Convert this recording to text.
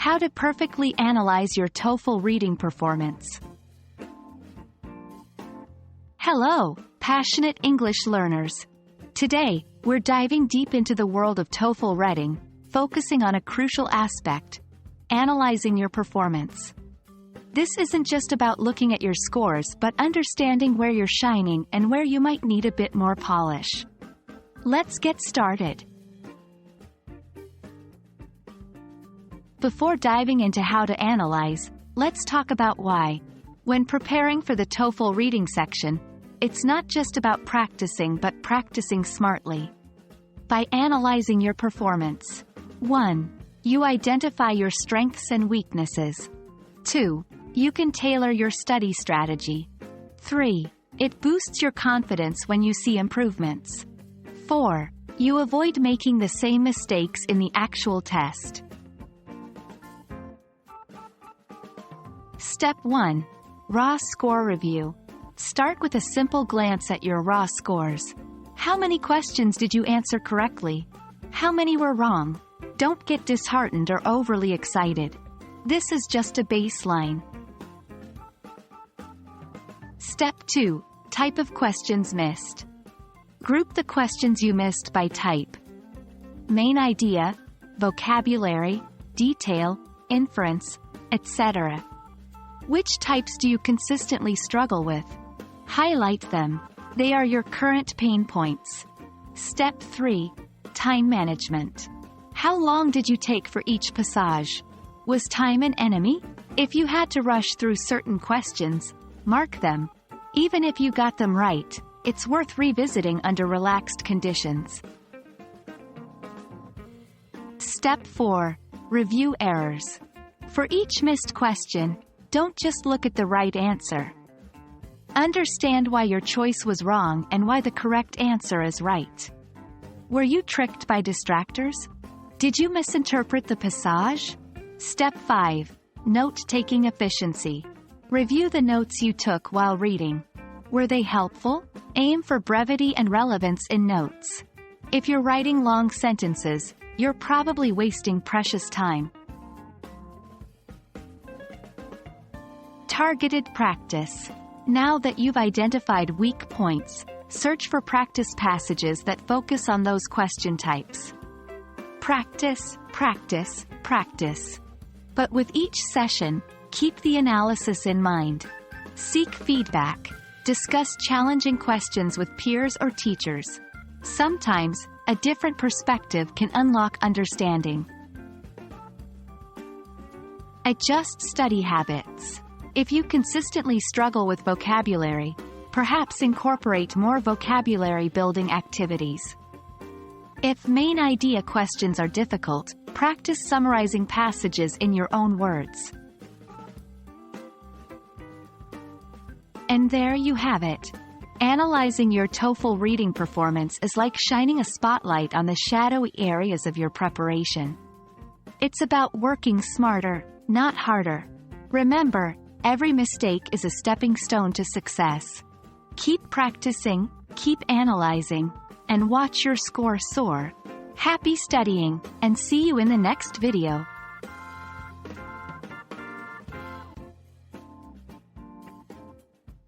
How to perfectly analyze your TOEFL reading performance. Hello, passionate English learners. Today, we're diving deep into the world of TOEFL reading, focusing on a crucial aspect: analyzing your performance. This isn't just about looking at your scores but understanding where you're shining and where you might need a bit more polish. Let's get started. Before diving into how to analyze, let's talk about why. When preparing for the TOEFL reading section, it's not just about practicing but practicing smartly. By analyzing your performance. 1. You identify your strengths and weaknesses. 2. You can tailor your study strategy. 3. It boosts your confidence when you see improvements. 4. You avoid making the same mistakes in the actual test. Step 1. Raw score review. Start with a simple glance at your raw scores. How many questions did you answer correctly? How many were wrong? Don't get disheartened or overly excited. This is just a baseline. Step 2. Type of questions missed. Group the questions you missed by type: main idea, vocabulary, detail, inference, etc. Which types do you consistently struggle with? Highlight them. They are your current pain points. Step 3. Time management. How long did you take for each passage? Was time an enemy? If you had to rush through certain questions, mark them. Even if you got them right, it's worth revisiting under relaxed conditions. Step 4. Review errors. For each missed question, don't just look at the right answer. Understand why your choice was wrong and why the correct answer is right. Were you tricked by distractors? Did you misinterpret the passage? Step 5. Note-taking efficiency. Review the notes you took while reading. Were they helpful? Aim for brevity and relevance in notes. If you're writing long sentences, you're probably wasting precious time. Targeted practice. Now that you've identified weak points, search for practice passages that focus on those question types. Practice, practice, practice. But with each session, keep the analysis in mind. Seek feedback. Discuss challenging questions with peers or teachers. Sometimes, a different perspective can unlock understanding. Adjust study habits. If you consistently struggle with vocabulary, perhaps incorporate more vocabulary-building activities. If main idea questions are difficult, practice summarizing passages in your own words. And there you have it. Analyzing your TOEFL reading performance is like shining a spotlight on the shadowy areas of your preparation. It's about working smarter, not harder. Remember, every mistake is a stepping stone to success. Keep practicing, keep analyzing, and watch your score soar. Happy studying, and see you in the next video.